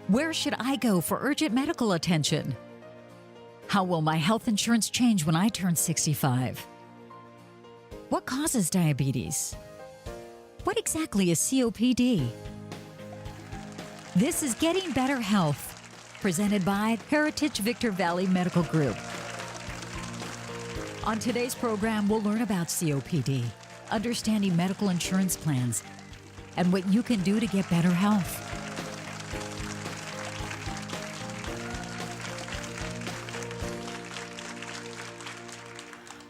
Where should I go for urgent medical attention? How will my health insurance change when I turn 65? What causes diabetes? What exactly is COPD? This is Getting Better Health, presented by Heritage Victor Valley Medical Group. On today's program, we'll learn about COPD, understanding medical insurance plans, and what you can do to get better health.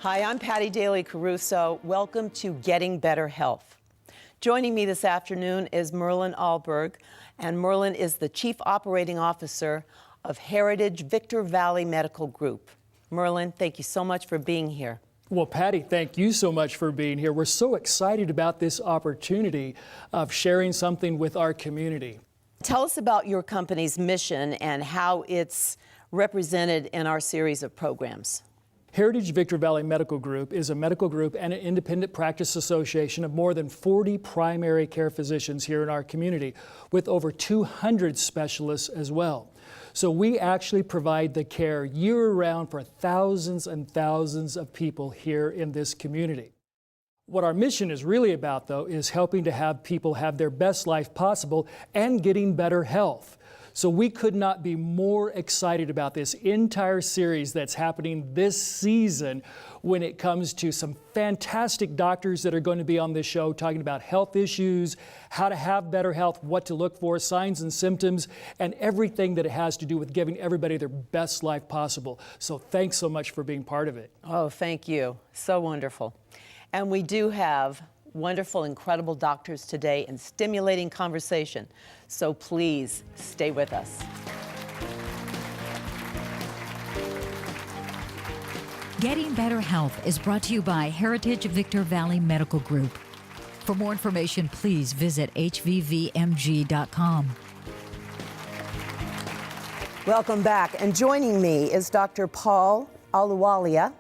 Hi, I'm Patty Daly Caruso. Welcome to Getting Better Health. Joining me this afternoon is Merlin Ahlberg, and Merlin is the Chief Operating Officer of Heritage Victor Valley Medical Group. Merlin, thank you so much for being here. Well, Patty, thank you so much for being here. We're so excited about this opportunity of sharing something with our community. Tell us about your company's mission and how it's represented in our series of programs. Heritage Victor Valley Medical Group is a medical group and an independent practice association of more than 40 primary care physicians here in our community, with over 200 specialists as well. So we actually provide the care year-round for thousands and thousands of people here in this community. What our mission is really about, though, is helping to have people have their best life possible and getting better health. So we could not be more excited about this entire series that's happening this season when it comes to some fantastic doctors that are going to be on this show talking about health issues, how to have better health, what to look for, signs and symptoms, and everything that it has to do with giving everybody their best life possible. So thanks so much for being part of it. Oh, thank you. So wonderful. And we do have wonderful, incredible doctors today and stimulating conversation. So please stay with us. Getting Better Health is brought to you by Heritage Victor Valley Medical Group. For more information, please visit hvvmg.com. Welcome back. And joining me is Dr. Paul Ahluwalia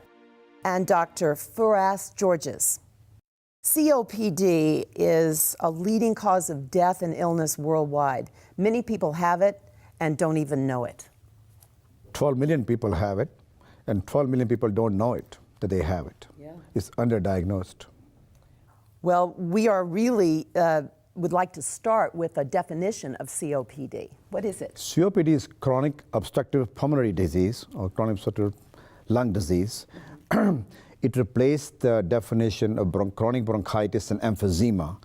and Dr. Firas Georges. COPD is a leading cause of death and illness worldwide. Many people have it and don't even know it. 12 million people have it, and 12 million people don't know it, that they have it. Yeah. It's underdiagnosed. Well, we are really would like to start with a definition of COPD. What is it? COPD is chronic obstructive pulmonary disease, or chronic obstructive lung disease. It replaced the definition of chronic bronchitis and emphysema.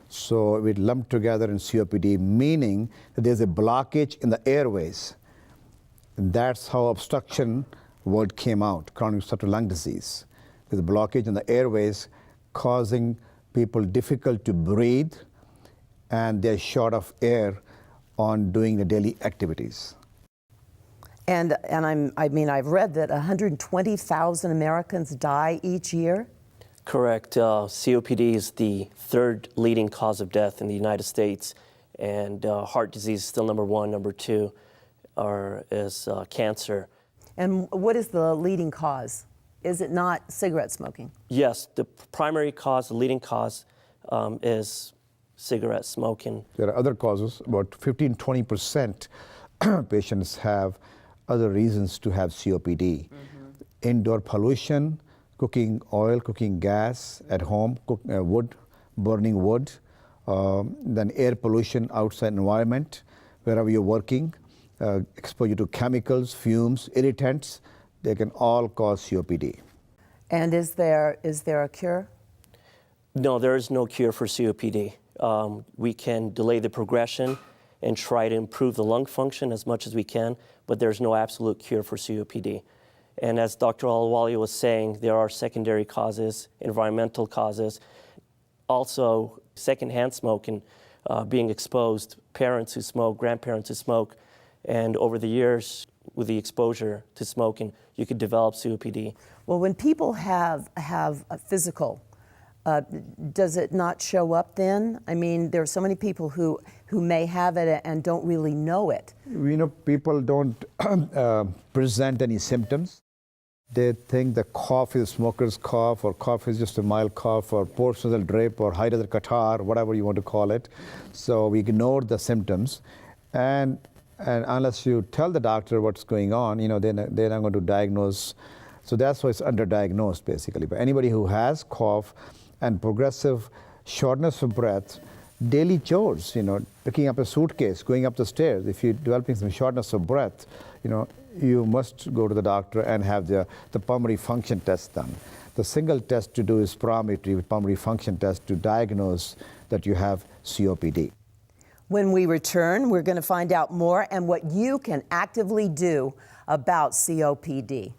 So we lumped together in COPD, meaning that there's a blockage in the airways. And that's how obstruction word came out, chronic obstructive lung disease. There's a blockage in the airways causing people difficult to breathe, and they're short of air on doing the daily activities. And I've read that 120,000 Americans die each year. Correct. COPD is the third leading cause of death in the United States, and heart disease is still number one. Number two is cancer. And what is the leading cause? Is it not cigarette smoking? Yes, the primary cause, the leading cause, is cigarette smoking. There are other causes. About 15-20% patients have other reasons to have COPD. Indoor pollution, cooking oil, cooking gas at home, burning wood, then air pollution, outside environment, wherever you're working, exposure to chemicals, fumes, irritants, they can all cause COPD. And is there a cure? No, there is no cure for COPD. We can delay the progression and try to improve the lung function as much as we can, but there's no absolute cure for COPD. And as Dr. Ahluwalia was saying, there are secondary causes, environmental causes, also secondhand smoking, being exposed, parents who smoke, grandparents who smoke, and over the years, with the exposure to smoking, you could develop COPD. Well, when people have a physical, does it not show up then? I mean, there are so many people who may have it and don't really know it. You know, people don't present any symptoms. They think the cough is a smoker's cough, or cough is just a mild cough, or post-nasal drip, or high catarrh, whatever you want to call it. So we ignore the symptoms. And And unless you tell the doctor what's going on, they're not going to diagnose. So that's why it's underdiagnosed, basically. But anybody who has cough and progressive shortness of breath, daily chores, picking up a suitcase, going up the stairs, if you're developing some shortness of breath, you must go to the doctor and have the pulmonary function test done. The single test to do is spirometry with pulmonary function test to diagnose that you have COPD. When we return, we're going to find out more and what you can actively do about COPD.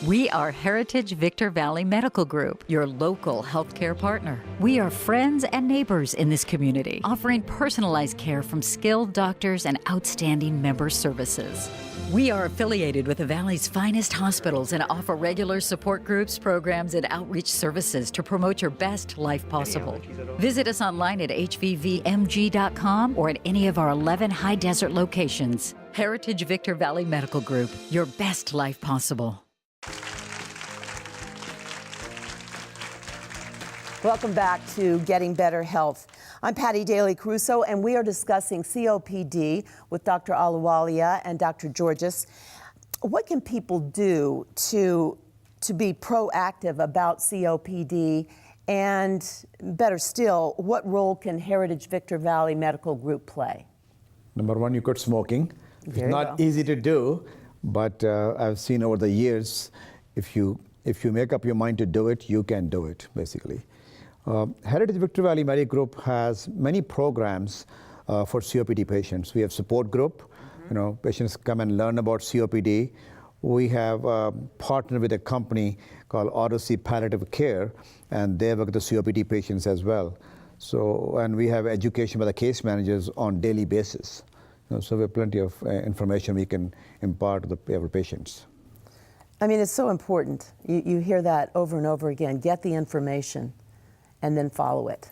We are Heritage Victor Valley Medical Group, your local healthcare partner. We are friends and neighbors in this community, offering personalized care from skilled doctors and outstanding member services. We are affiliated with the Valley's finest hospitals and offer regular support groups, programs, and outreach services to promote your best life possible. Visit us online at hvvmg.com or at any of our 11 high desert locations. Heritage Victor Valley Medical Group, your best life possible. Welcome back to Getting Better Health. I'm Patty Daly Caruso, and we are discussing COPD with Dr. Ahluwalia and Dr. Georges. What can people do to be proactive about COPD? And better still, what role can Heritage Victor Valley Medical Group play? Number one, you quit smoking. There It's you not go. easy to do, but I've seen over the years, if you make up your mind to do it, you can do it, basically. Heritage Victor Valley Medical Group has many programs for COPD patients. We have support group. Patients come and learn about COPD. We have partnered with a company called Odyssey Palliative Care, and they work with the COPD patients as well. So, and we have education by the case managers on daily basis. So we have plenty of information we can impart to our patients. I mean, it's so important. You hear that over and over again. Get the information and then follow it.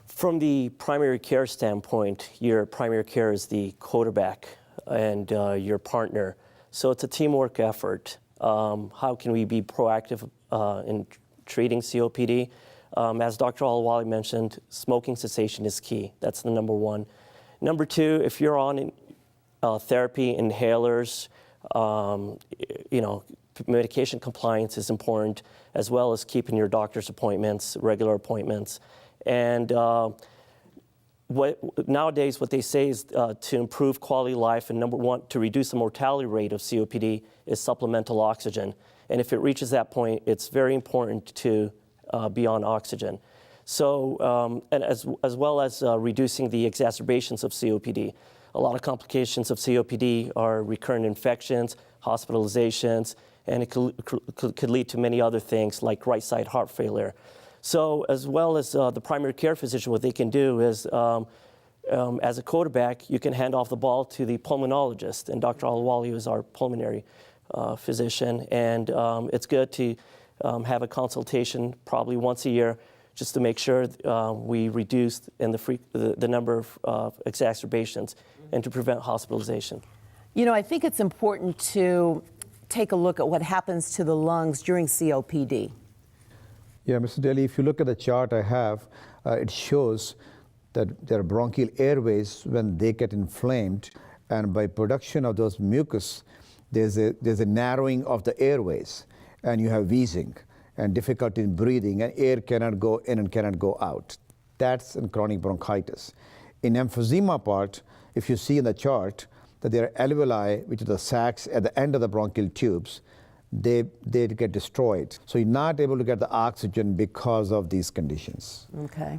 From the primary care standpoint, your primary care is the quarterback and your partner. So it's a teamwork effort. How can we be proactive in treating COPD? As Dr. Ahluwalia mentioned, smoking cessation is key. That's the number one. Number two, if you're on therapy, inhalers, medication compliance is important, as well as keeping your doctor's appointments, regular appointments. And nowadays, what they say is to improve quality of life, and number one, to reduce the mortality rate of COPD is supplemental oxygen. And if it reaches that point, it's very important to be on oxygen. So, and as well as reducing the exacerbations of COPD. A lot of complications of COPD are recurrent infections, hospitalizations, and it could lead to many other things like right side heart failure. So as well as the primary care physician, what they can do is, as a quarterback, you can hand off the ball to the pulmonologist, and Dr. Ahluwalia is our pulmonary physician, and it's good to have a consultation probably once a year just to make sure we reduce the number of exacerbations and to prevent hospitalization. I think it's important to take a look at what happens to the lungs during COPD. Yeah, Mr. Daly, if you look at the chart I have, it shows that there are bronchial airways when they get inflamed, and by production of those mucus, there's a narrowing of the airways, and you have wheezing and difficulty in breathing, and air cannot go in and cannot go out. That's in chronic bronchitis. In emphysema part, if you see in the chart that there are alveoli, which are the sacs at the end of the bronchial tubes, they get destroyed. So you're not able to get the oxygen because of these conditions. Okay.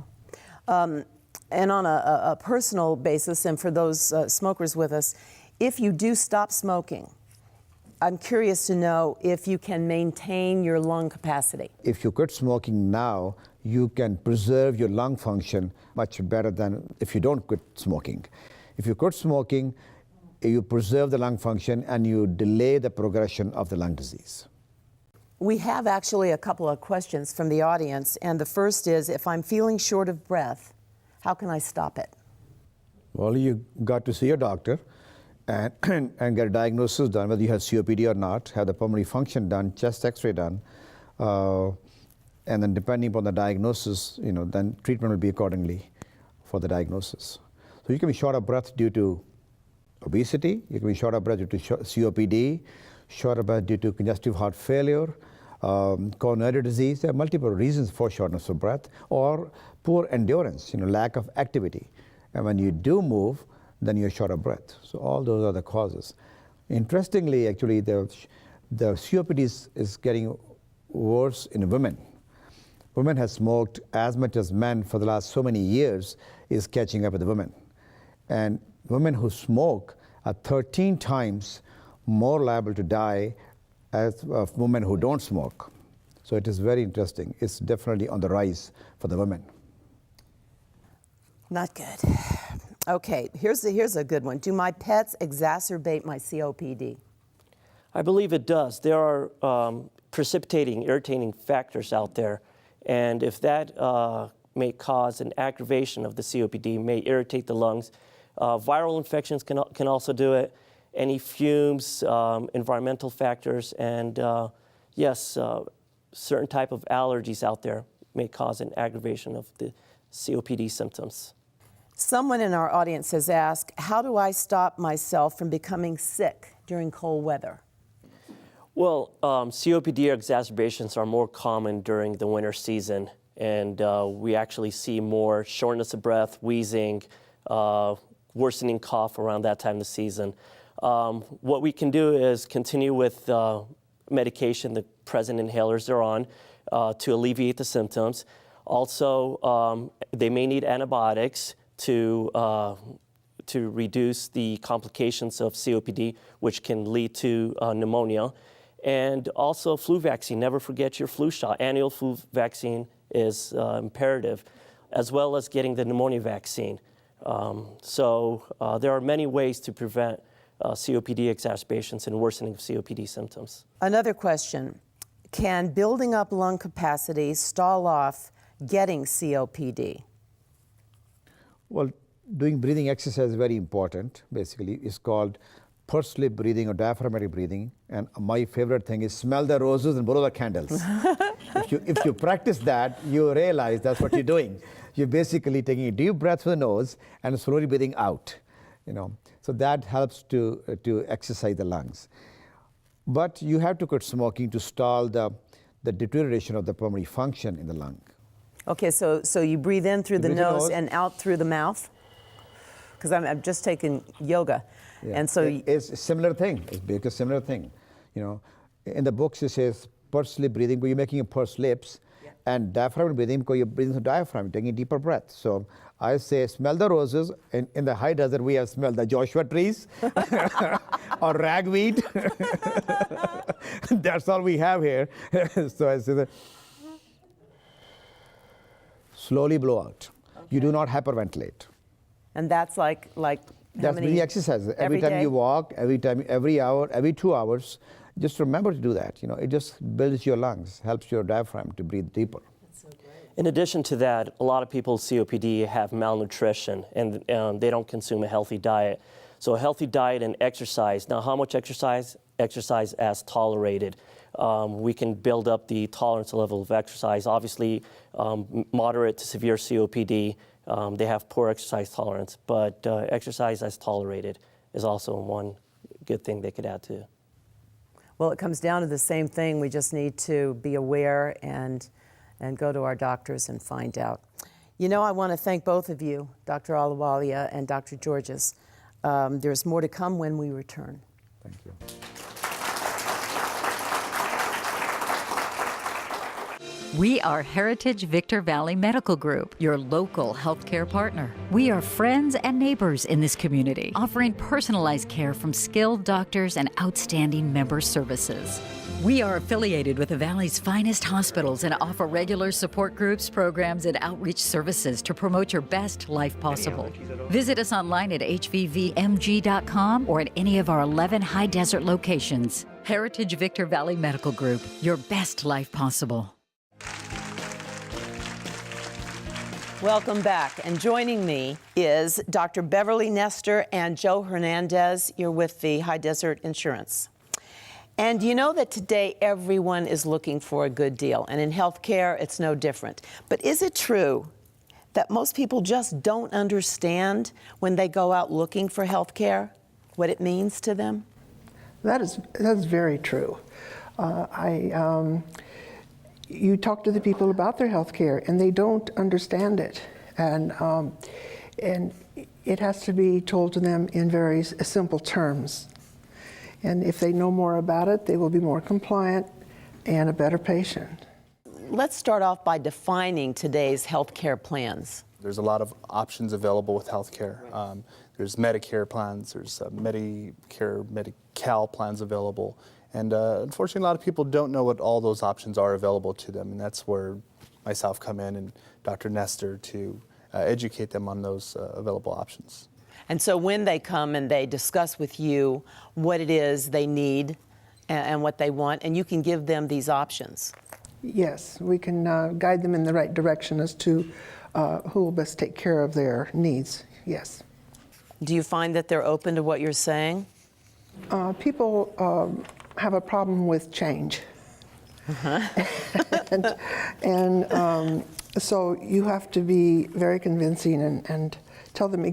And on a personal basis, and for those smokers with us, if you do stop smoking, I'm curious to know if you can maintain your lung capacity. If you quit smoking now, you can preserve your lung function much better than if you don't quit smoking. If you quit smoking, you preserve the lung function and you delay the progression of the lung disease. We have actually a couple of questions from the audience, and the first is, if I'm feeling short of breath, how can I stop it? Well, you got to see your doctor and get a diagnosis done, whether you have COPD or not, have the pulmonary function done, chest x-ray done, And then depending upon the diagnosis, then treatment will be accordingly for the diagnosis. So you can be short of breath due to obesity, you can be short of breath due to COPD, short of breath due to congestive heart failure, coronary disease. There are multiple reasons for shortness of breath, or poor endurance, lack of activity. And when you do move, then you're short of breath. So all those are the causes. Interestingly, actually, the COPD is getting worse in women. Women have smoked as much as men for the last so many years is catching up with the women. And women who smoke are 13 times more liable to die as of women who don't smoke. So it is very interesting. It's definitely on the rise for the women. Not good. Okay, here's a good one. Do my pets exacerbate my COPD? I believe it does. There are precipitating, irritating factors out there, and if that may cause an aggravation of the COPD, may irritate the lungs. Viral infections can also do it. Any fumes, environmental factors, and yes, certain type of allergies out there may cause an aggravation of the COPD symptoms. Someone in our audience has asked, how do I stop myself from becoming sick during cold weather? Well, COPD exacerbations are more common during the winter season, and we actually see more shortness of breath, wheezing, worsening cough around that time of the season. What we can do is continue with medication, the present inhalers they're on, to alleviate the symptoms. Also, they may need antibiotics to reduce the complications of COPD, which can lead to pneumonia. And also flu vaccine. Never forget your flu shot. Annual flu vaccine is imperative, as well as getting the pneumonia vaccine. So there are many ways to prevent COPD exacerbations and worsening of COPD symptoms. Another question, can building up lung capacity stall off getting COPD? Well, doing breathing exercise is very important, basically. It's called pursed lip breathing or diaphragmatic breathing. And my favorite thing is smell the roses and blow the candles. If you practice that, you realize that's what you're doing. You're basically taking a deep breath through the nose and slowly breathing out. So that helps to exercise the lungs. But you have to quit smoking to stall the deterioration of the pulmonary function in the lung. Okay, so you breathe in through the nose and out through the mouth? Because I'm just taking yoga. Yeah. And so it's a similar thing. It's a similar thing. In the books it says pursed lip breathing, where you're making a pursed lips, and diaphragm breathing, because you're breathing through diaphragm, taking a deeper breath. So I say smell the roses. In the high desert, we have smelled the Joshua trees or ragweed. That's all we have here. So I say that. Slowly blow out. Okay. You do not hyperventilate. And that's like that's breathing exercises. Every time you walk, every hour, every 2 hours, just remember to do that. It just builds your lungs, helps your diaphragm to breathe deeper. That's so great. In addition to that, a lot of people with COPD have malnutrition and they don't consume a healthy diet. So a healthy diet and exercise. Now, how much exercise? Exercise as tolerated. We can build up the tolerance level of exercise. Obviously, moderate to severe COPD, they have poor exercise tolerance, but exercise as tolerated is also one good thing they could add to. Well, it comes down to the same thing. We just need to be aware and go to our doctors and find out. I want to thank both of you, Dr. Ahluwalia and Dr. Georges. There's more to come when we return. Thank you. We are Heritage Victor Valley Medical Group, your local healthcare partner. We are friends and neighbors in this community, offering personalized care from skilled doctors and outstanding member services. We are affiliated with the Valley's finest hospitals and offer regular support groups, programs, and outreach services to promote your best life possible. Visit us online at hvvmg.com or at any of our 11 high desert locations. Heritage Victor Valley Medical Group, your best life possible. Welcome back. And joining me is Dr. Beverly Nestor and Joe Hernandez. You're with the High Desert Insurance. And you know that today everyone is looking for a good deal, and in healthcare it's no different. But is it true that most people just don't understand when they go out looking for healthcare what it means to them? That's very true. You talk to the people about their health care, and they don't understand it. And it has to be told to them in very simple terms. And if they know more about it, they will be more compliant and a better patient. Let's start off by defining today's healthcare plans. There's a lot of options available with healthcare. There's Medicare plans, there's Medicare, Medi-Cal plans available. And unfortunately, a lot of people don't know what all those options are available to them. And that's where myself come in and Dr. Nestor to educate them on those available options. And so when they come and they discuss with you what it is they need and what they want, and you can give them these options. Yes, we can guide them in the right direction as to who will best take care of their needs, yes. Do you find that they're open to what you're saying? People have a problem with change. and so you have to be very convincing and tell them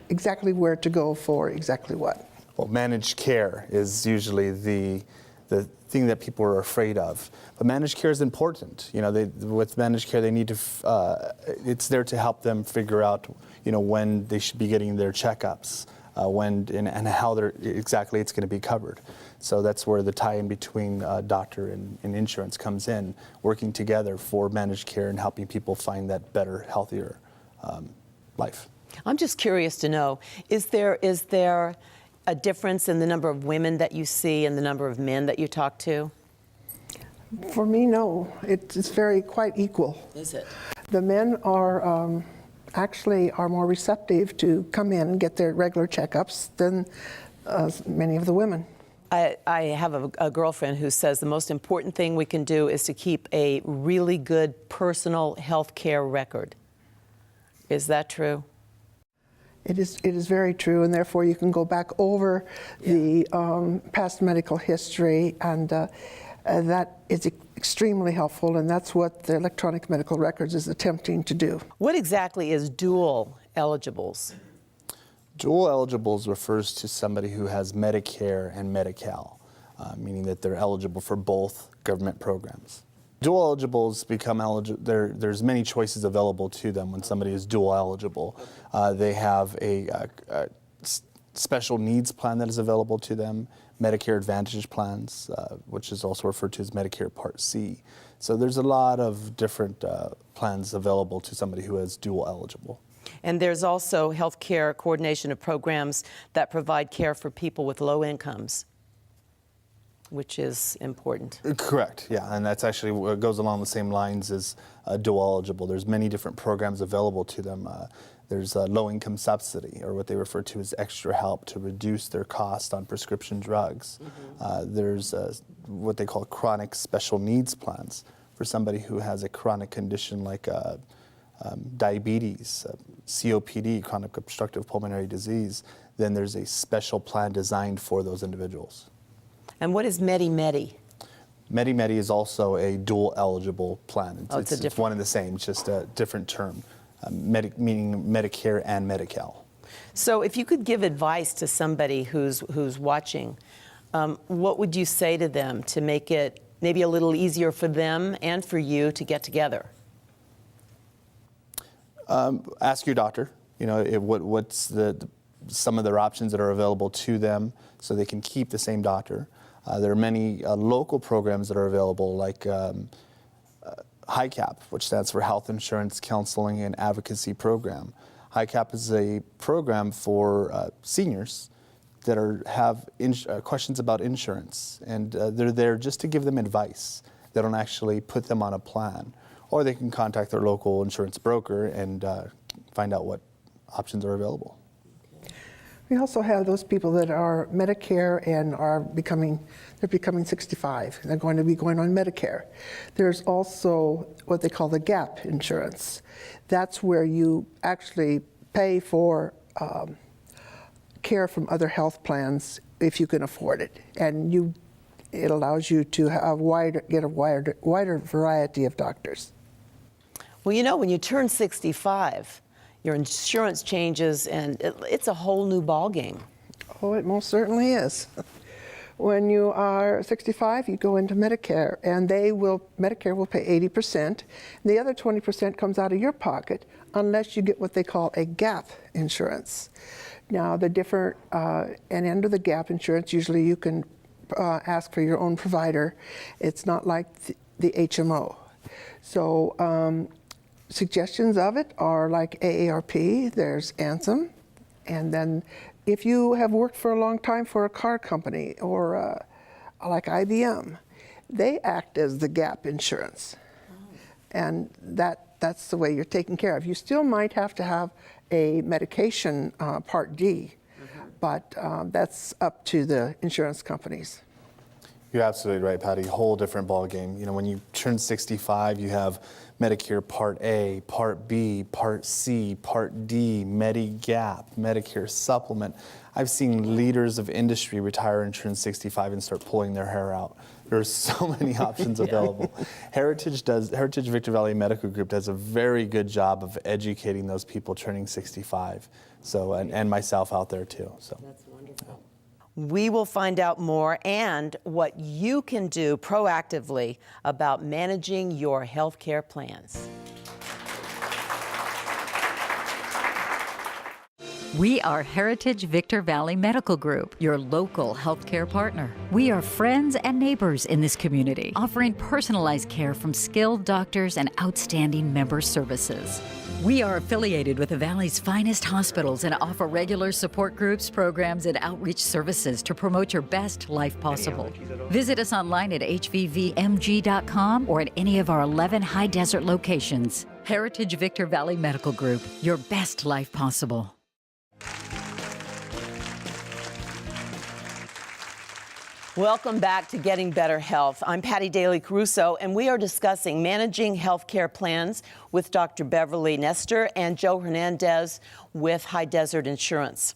exactly where to go for exactly what. Well, managed care is usually the thing that people are afraid of. But managed care is important. You know, with managed care, they need to, it's there to help them figure out, you know, when they should be getting their checkups, when and how exactly it's going to be covered. So that's where the tie-in between doctor and insurance comes in, working together for managed care and helping people find that better, healthier life. I'm just curious to know, is there a difference in the number of women that you see and the number of men that you talk to? For me, no. It's quite equal. Is it? The men are actually more receptive to come in and get their regular checkups than many of the women. I have a girlfriend who says the most important thing we can do is to keep a really good personal health care record. Is that true? It is very true, and therefore you can go back over the past medical history, and that is extremely helpful, and that's what the electronic medical records is attempting to do. What exactly is dual eligibles? Dual eligibles refers to somebody who has Medicare and Medi-Cal, meaning that they're eligible for both government programs. Dual eligibles become eligible. There's many choices available to them when somebody is dual eligible. They have a special needs plan that is available to them, Medicare Advantage plans, which is also referred to as Medicare Part C. So there's a lot of different plans available to somebody who is dual eligible. And there's also health care coordination of programs that provide care for people with low incomes, which is important. Correct, yeah, and that's actually what goes along the same lines as dual eligible. There's many different programs available to them. There's a low-income subsidy, or what they refer to as extra help to reduce their cost on prescription drugs. There's what they call chronic special needs plans for somebody who has a chronic condition like diabetes, COPD, chronic obstructive pulmonary disease. Then there's a special plan designed for those individuals. And what is Medi-Medi? Medi-Medi is also a dual eligible plan. It's one and the same, it's just a different term, meaning Medicare and Medi-Cal. So if you could give advice to somebody who's watching, what would you say to them to make it maybe a little easier for them and for you to get together? Ask your doctor, you know, what's some of their options that are available to them so they can keep the same doctor. There are many local programs that are available, like HICAP, which stands for Health Insurance Counseling and Advocacy Program. HICAP is a program for seniors that have questions about insurance, and they're there just to give them advice. They don't actually put them on a plan. Or they can contact their local insurance broker and find out what options are available. We also have those people that are Medicare and they're becoming 65. They're going to be going on Medicare. There's also what they call the gap insurance. That's where you actually pay for care from other health plans if you can afford it. And you It allows you to get a wider variety of doctors. Well, you know, when you turn 65, your insurance changes, and it's a whole new ballgame. Oh, it most certainly is. When you are 65, you go into Medicare, and Medicare will pay 80%. And the other 20% comes out of your pocket unless you get what they call a gap insurance. Now, and under the gap insurance, usually you can ask for your own provider. It's not like the HMO. So suggestions of it are like AARP, there's Anthem, and then if you have worked for a long time for a car company or like IBM, they act as the gap insurance. And that's the way you're taken care of. You still might have to have a medication Part D, but that's up to the insurance companies. You're absolutely right, Patty. Whole different ballgame. You know, when you turn 65, you have Medicare Part A, Part B, Part C, Part D, Medigap, Medicare Supplement. I've seen leaders of industry retire and turn 65 and start pulling their hair out. There's so many options available. Heritage Victor Valley Medical Group does a very good job of educating those people turning 65. So, and myself out there too. So. That's wonderful. We will find out more and what you can do proactively about managing your health care plans. We are Heritage Victor Valley Medical Group, your local healthcare partner. We are friends and neighbors in this community, offering personalized care from skilled doctors and outstanding member services. We are affiliated with the Valley's finest hospitals and offer regular support groups, programs, and outreach services to promote your best life possible. Visit us online at hvvmg.com or at any of our 11 high desert locations. Heritage Victor Valley Medical Group, your best life possible. Welcome back to Getting Better Health. I'm Patty Daly Caruso, and we are discussing managing healthcare plans with Dr. Beverly Nestor and Joe Hernandez with High Desert Insurance.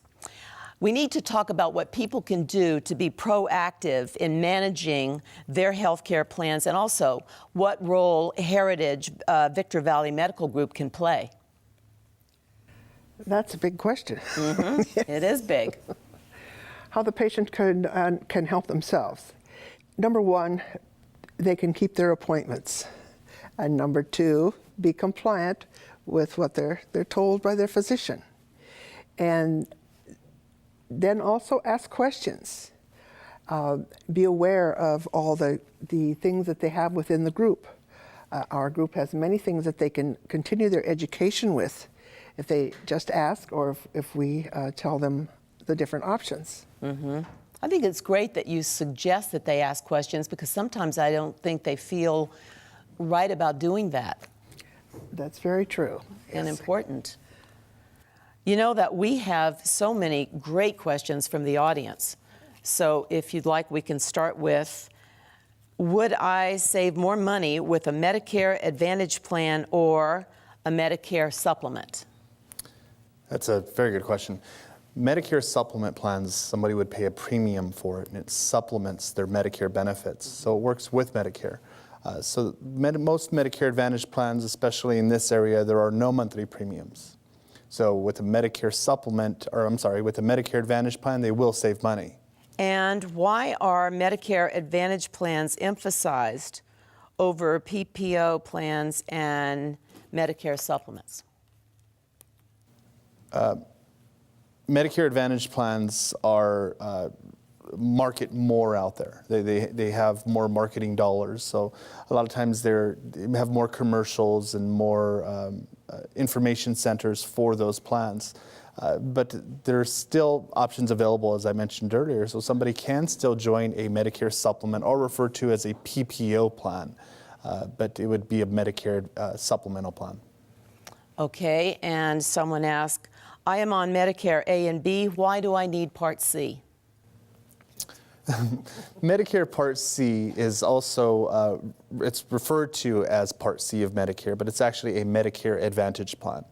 We need to talk about what people can do to be proactive in managing their healthcare plans and also what role Heritage Victor Valley Medical Group can play. That's a big question. Mm-hmm. It is big. How the patient can help themselves. Number one, they can keep their appointments. And number two, be compliant with what they're told by their physician. And then also ask questions. Be aware of all the things that they have within the group. Our group has many things that they can continue their education with if they just ask or if we tell them the different options. Mm-hmm. I think it's great that you suggest that they ask questions because sometimes I don't think they feel right about doing that. That's very true. And Yes. important. You know that we have so many great questions from the audience. So if you'd like, we can start with, would I save more money with a Medicare Advantage plan or a Medicare supplement? That's a very good question. Medicare supplement plans, somebody would pay a premium for it, and it supplements their Medicare benefits. So it works with Medicare. Most Medicare Advantage plans, especially in this area, there are no monthly premiums. So with a Medicare with a Medicare Advantage plan, they will save money. And why are Medicare Advantage plans emphasized over PPO plans and Medicare supplements? Medicare Advantage plans are market more out there. They have more marketing dollars, so a lot of times they have more commercials and more information centers for those plans. But there's still options available, as I mentioned earlier, so somebody can still join a Medicare supplement or referred to as a PPO plan, but it would be a Medicare supplemental plan. Okay, and someone asked, I am on Medicare A and B. Why do I need Part C? Medicare Part C is also, it's referred to as Part C of Medicare, but it's actually a Medicare Advantage plan.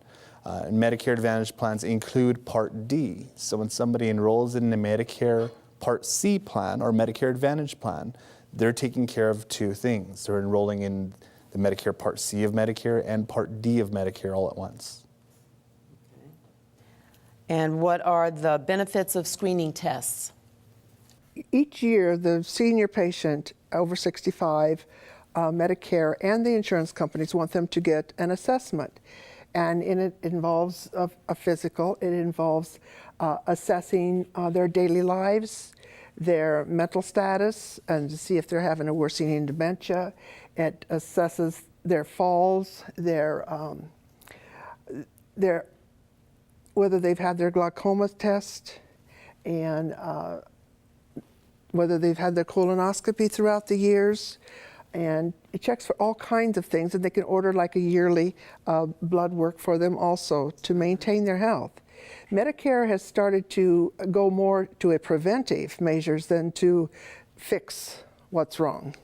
And Medicare Advantage plans include Part D. So when somebody enrolls in a Medicare Part C plan or Medicare Advantage plan, they're taking care of two things. They're enrolling in the Medicare Part C of Medicare and Part D of Medicare all at once. And what are the benefits of screening tests? Each year, the senior patient over 65, Medicare and the insurance companies want them to get an assessment. And it involves a physical, it involves assessing their daily lives, their mental status, and to see if they're having a worsening dementia. It assesses their falls, their whether they've had their glaucoma test, and whether they've had their colonoscopy throughout the years. And it checks for all kinds of things, and they can order like a yearly blood work for them also to maintain their health. Medicare has started to go more to a preventive measures than to fix what's wrong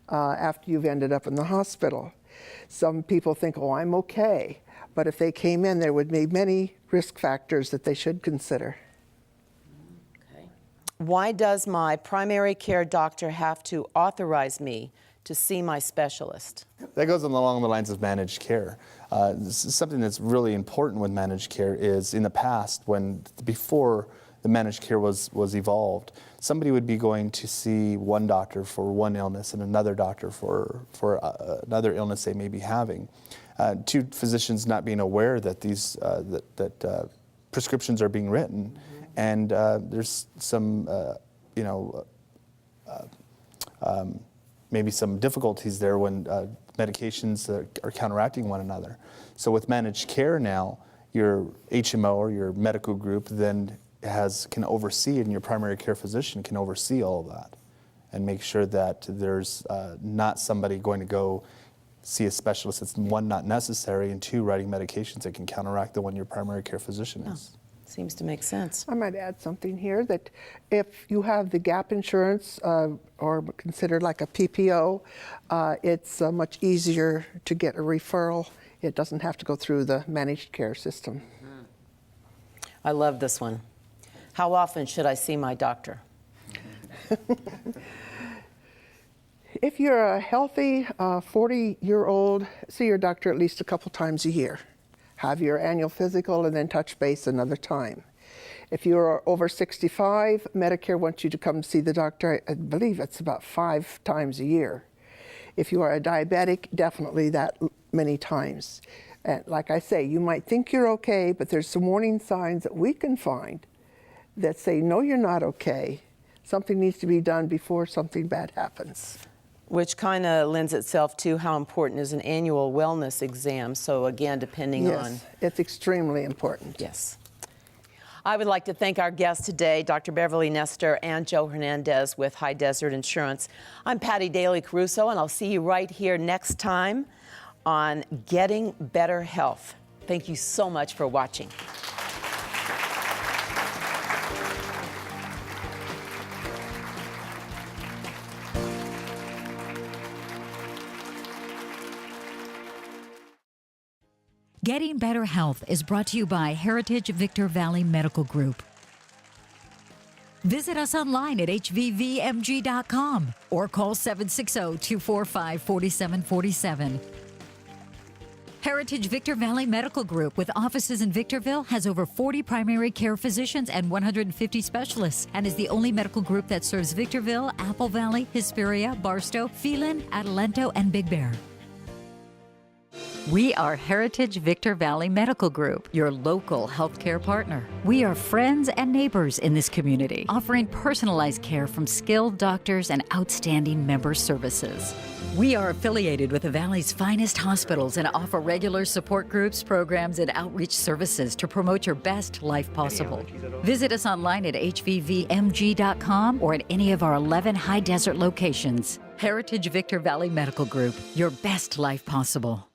after you've ended up in the hospital. Some people think, oh, I'm okay. But if they came in, there would be many risk factors that they should consider. Why does my primary care doctor have to authorize me to see my specialist? That goes along the lines of managed care. Something that's really important with managed care is in the past, before the managed care was evolved, somebody would be going to see one doctor for one illness and another doctor for another illness they may be having. Two physicians not being aware that these prescriptions are being written, and there's some maybe some difficulties there when medications are counteracting one another. So with managed care now, your HMO or your medical group then can oversee, and your primary care physician can oversee all of that and make sure that there's not somebody going to go see a specialist that's, one, not necessary, and two, writing medications that can counteract the one your primary care physician is. Seems to make sense. I might add something here that if you have the gap insurance or considered like a PPO, it's much easier to get a referral. It doesn't have to go through the managed care system. I love this one. How often should I see my doctor? If you're a healthy 40-year-old, see your doctor at least a couple times a year. Have your annual physical and then touch base another time. If you're over 65, Medicare wants you to come see the doctor, I believe it's about 5 times a year. If you are a diabetic, definitely that many times. And like I say, you might think you're okay, but there's some warning signs that we can find that say, no, you're not okay. Something needs to be done before something bad happens. Which kind of lends itself to how important is an annual wellness exam. So again, depending on... Yes, it's extremely important. Yes. I would like to thank our guests today, Dr. Beverly Nestor and Joe Hernandez with High Desert Insurance. I'm Patty Daly Caruso, and I'll see you right here next time on Getting Better Health. Thank you so much for watching. Getting Better Health is brought to you by Heritage Victor Valley Medical Group. Visit us online at hvvmg.com or call 760-245-4747. Heritage Victor Valley Medical Group, with offices in Victorville, has over 40 primary care physicians and 150 specialists, and is the only medical group that serves Victorville, Apple Valley, Hesperia, Barstow, Phelan, Adelanto, and Big Bear. We are Heritage Victor Valley Medical Group, your local healthcare partner. We are friends and neighbors in this community, offering personalized care from skilled doctors and outstanding member services. We are affiliated with the Valley's finest hospitals and offer regular support groups, programs, and outreach services to promote your best life possible. Visit us online at hvvmg.com or at any of our 11 high desert locations. Heritage Victor Valley Medical Group, your best life possible.